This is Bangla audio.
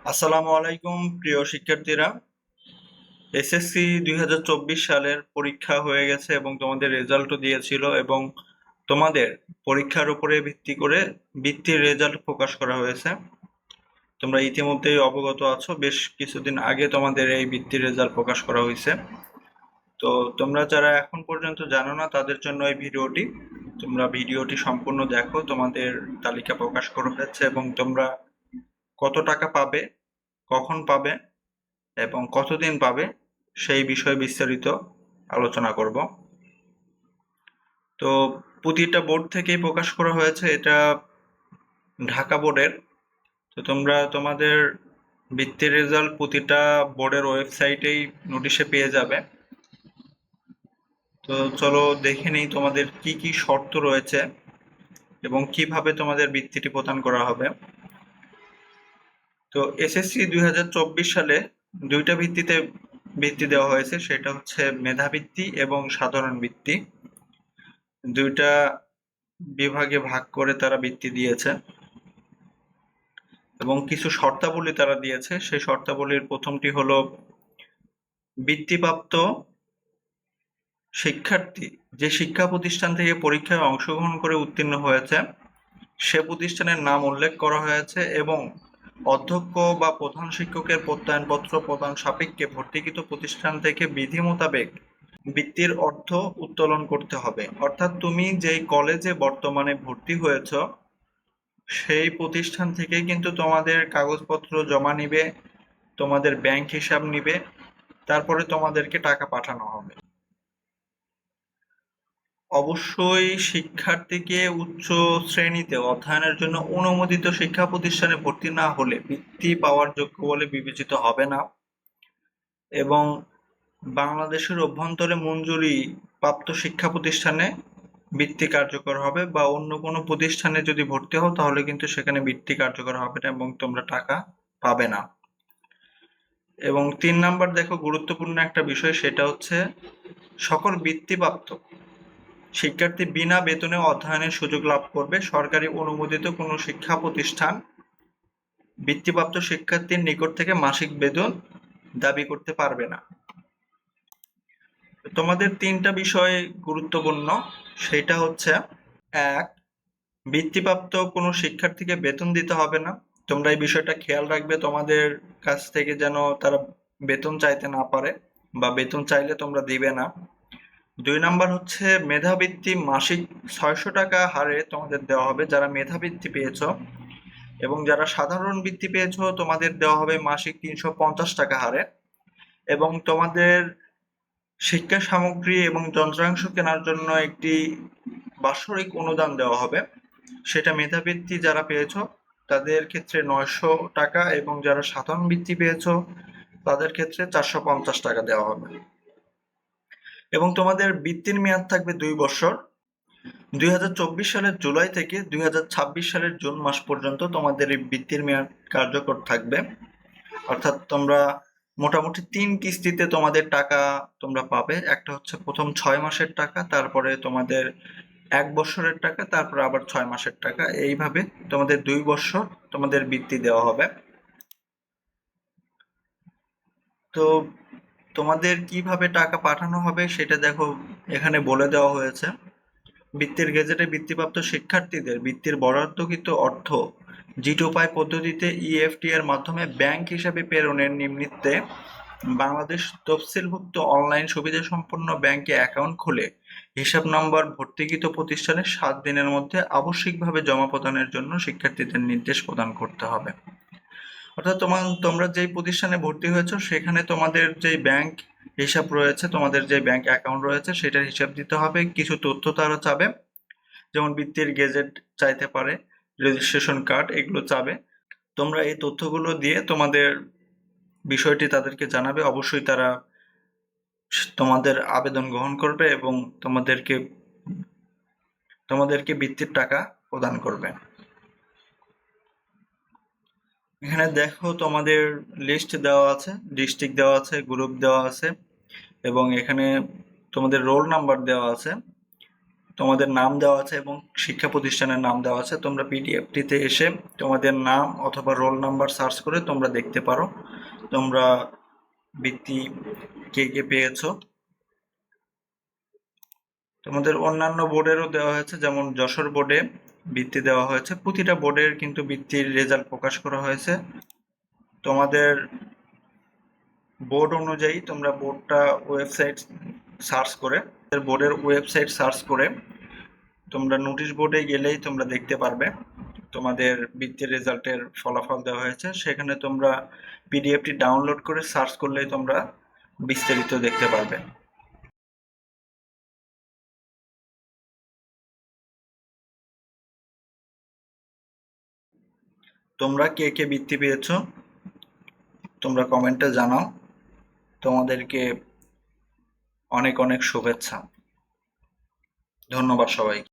আসসালামু আলাইকুম প্রিয় শিক্ষার্থীরা। এসএসসি 2024 সালের পরীক্ষা হয়ে গেছে এবং তোমাদের রেজাল্টও দিয়েছিল এবং তোমাদের পরীক্ষার উপরে ভিত্তি করে বৃত্তির রেজাল্ট প্রকাশ করা হয়েছে। তোমরা ইতিমধ্যেই অবগত আছো, বেশ কিছুদিন আগে তোমাদের এই বৃত্তির রেজাল্ট প্রকাশ করা হয়েছে। তো তোমরা যারা এখন পর্যন্ত জানো না তাদের জন্য এই ভিডিওটি, তোমরা ভিডিওটি সম্পূর্ণ দেখো। তোমাদের তালিকা প্রকাশ করা হয়েছে এবং তোমরা কত টাকা পাবে, কখন পাবে এবং কতদিন পাবে সেই বিষয়ে বিস্তারিত আলোচনা করব। তো প্রতিটা বোর্ড থেকেই প্রকাশ করা হয়েছে, এটা ঢাকা বোর্ডের। তো তোমরা তোমাদের বৃত্তির রেজাল্ট প্রতিটা বোর্ডের ওয়েবসাইটেই নোটিশে পেয়ে যাবে। তো চলো দেখে নেই তোমাদের কি কি শর্ত রয়েছে এবং কিভাবে তোমাদের বৃত্তিটি প্রদান করা হবে। তো এসএসসি 2024 সালে দুইটা ভিত্তিতে বৃত্তি দেওয়া হয়েছে, সেটা হচ্ছে মেধাবৃত্তি এবং সাধারণ বৃত্তি। দুইটা বিভাগে ভাগ করে তারা বৃত্তি দিয়েছে এবং কিছু শর্তাবলী তারা দিয়েছে। সেই শর্তাবলীর প্রথমটি হলো বৃত্তিপ্রাপ্ত শিক্ষার্থী যে শিক্ষা প্রতিষ্ঠান থেকে পরীক্ষায় অংশগ্রহণ করে উত্তীর্ণ হয়েছে সে প্রতিষ্ঠানের নাম উল্লেখ করা হয়েছে এবং অধ্যক্ষ বা প্রধান শিক্ষকের প্রত্যয়নপত্র প্রদান সাপেক্ষে ভর্তিকৃত প্রতিষ্ঠান থেকে বিধি মোতাবেক বৃত্তির অর্থ উত্তোলন করতে হবে। অর্থাৎ তুমি যেই কলেজে বর্তমানে ভর্তি হয়েছ সেই প্রতিষ্ঠান থেকে কিন্তু তোমাদের কাগজপত্র জমা নিবে, তোমাদের ব্যাংক হিসাব নিবে, তারপরে তোমাদেরকে টাকা পাঠানো হবে। অবশ্যই শিক্ষার্থীকে উচ্চ শ্রেণীতে অধ্যয়নের জন্য অনুমোদিত শিক্ষা প্রতিষ্ঠানে ভর্তি না হলে বৃত্তি পাওয়ার যোগ্য বলে বিবেচিত হবে না এবং বাংলাদেশের অভ্যন্তরে মঞ্জুরি প্রাপ্ত শিক্ষা প্রতিষ্ঠানে বৃত্তি কার্যকর হবে, বা অন্য কোনো প্রতিষ্ঠানে যদি ভর্তি হও তাহলে কিন্তু সেখানে বৃত্তি কার্যকর হবে না এবং তোমরা টাকা পাবে না। এবং 3 নাম্বার দেখো গুরুত্বপূর্ণ একটা বিষয়, সেটা হচ্ছে সকল বৃত্তিপ্রাপ্ত শিক্ষার্থী বিনা বেতনে অধ্যয়নের সুযোগ লাভ করবে। সরকারি অনুমোদিত কোনো শিক্ষা প্রতিষ্ঠান বৃত্তিপ্রাপ্ত শিক্ষার্থীর নিকট থেকে মাসিক বেতন দাবি করতে পারবে না। তোমাদের 3টা বিষয় গুরুত্বপূর্ণ, সেটা হচ্ছে 1, বৃত্তিপ্রাপ্ত কোনো শিক্ষার্থীকে বেতন দিতে হবে না। তোমরা এই বিষয়টা খেয়াল রাখবে, তোমাদের কাছ থেকে যেন তারা বেতন চাইতে না পারে বা বেতন চাইলে তোমরা দিবে না। 2 নাম্বার হচ্ছে মেধাবৃত্তি মাসিক 600 টাকা হারে তোমাদের দেওয়া হবে যারা মেধাবৃত্তি পেয়েছো, এবং যারা সাধারণ বৃত্তি পেয়েছো তোমাদের দেওয়া হবে মাসিক 350 টাকা হারে। এবং তোমাদের শিক্ষা সামগ্রী এবং যন্ত্রাংশ কেনার জন্য একটি বাৎসরিক অনুদান দেওয়া হবে, সেটা মেধাবৃত্তি যারা পেয়েছো তাদের ক্ষেত্রে 900 টাকা এবং যারা সাধারণ বৃত্তি পেয়েছো তাদের ক্ষেত্রে 450 টাকা দেওয়া হবে। এবং তোমাদের বৃত্তির মেয়াদ থাকবে 2 বছর। 2024 সালের জুলাই থেকে 2026 সালের জুন মাস পর্যন্ত তোমাদের এই বৃত্তির মেয়াদ কার্যকর থাকবে। অর্থাৎ তোমরা মোটামুটি 3 কিস্তিতে তোমাদের টাকা তোমরা পাবে। একটা হচ্ছে প্রথম 6 মাসের টাকা, তারপরে তোমাদের 1 বছরের টাকা, তারপরে আবার 6 মাসের টাকা, এইভাবে তোমাদের 2 বছর তোমাদের বৃত্তি দেওয়া হবে। তো তোমাদের কিভাবে টাকা পাঠানো হবে সেটা দেখো এখানে বলে দেওয়া হয়েছে। বৃত্তির গেজেটে বৃত্তিপ্রাপ্ত শিক্ষার্থীদের বৃত্তির বরাদ্দকৃত অর্থ জি2পাই পদ্ধতিতে ইএফটি এর মাধ্যমে ব্যাংক হিসাবে প্রেরণের নিমিত্তে বাংলাদেশ তফসিলভুক্ত অনলাইন সুবিধাসম্পন্ন ব্যাংকে অ্যাকাউন্ট খুলে হিসাব নম্বর ভর্তিকৃত প্রতিষ্ঠানে 7 দিনের মধ্যে আবশ্যিকভাবে জমা প্রদানের জন্য শিক্ষার্থীদের নির্দেশ প্রদান করতে হবে। অর্থাৎ তোমরা যেই প্রতিষ্ঠানে ভর্তি হয়েছো সেখানে তোমাদের যেই ব্যাংক হিসাব রয়েছে, তোমাদের যে ব্যাংক অ্যাকাউন্ট রয়েছে সেটার হিসাব দিতে হবে। কিছু তথ্য তারা চাবে, যেমন বৃত্তির গেজেট চাইতে পারে, রেজিস্ট্রেশন কার্ড, এগুলো চাবে। তোমরা এই তথ্যগুলো দিয়ে তোমাদের বিষয়টি তাদেরকে জানাবে। অবশ্যই তারা তোমাদের আবেদন গ্রহণ করবে এবং তোমাদেরকে বৃত্তির টাকা প্রদান করবে। এখানে দেখো তোমাদের লিস্ট দেওয়া আছে, ডিস্ট্রিক্ট দেওয়া আছে, গ্রুপ দেওয়া আছে এবং এখানে তোমাদের রোল নাম্বার দেওয়া আছে। তোমাদের নাম দেওয়া আছে এবং শিক্ষা প্রতিষ্ঠানের নাম দেওয়া আছে। তোমরা পিডিএফটিতে এসে তোমাদের নাম অথবা রোল নাম্বার সার্চ করে তোমরা দেখতে পারো তোমরা বৃত্তি কে কে পেয়েছো। তোমাদের অন্যান্য বোর্ডেরও দেওয়া হয়েছে, যেমন যশোর বোর্ডে বৃত্তি দেওয়া হয়েছে। প্রতিটা বোর্ডের কিন্তু বৃত্তির রেজাল্ট প্রকাশ করা হয়েছে। তোমাদের বোর্ড অনুযায়ী তোমরা বোর্ডটা ওয়েবসাইট সার্চ করে, বোর্ডের ওয়েবসাইট সার্চ করে তোমরা নোটিশ বোর্ডে গেলেই তোমরা দেখতে পারবে তোমাদের বৃত্তির রেজাল্টের ফলাফল দেওয়া হয়েছে। সেখানে তোমরা পিডিএফটি ডাউনলোড করে সার্চ করলেই তোমরা বিস্তারিত দেখতে পারবে। তোমরা কে কে বৃত্তি পেয়েছো তোমরা কমেন্টে জানাও। তোমাদেরকে অনেক অনেক শুভেচ্ছা। ধন্যবাদ সবাইকে।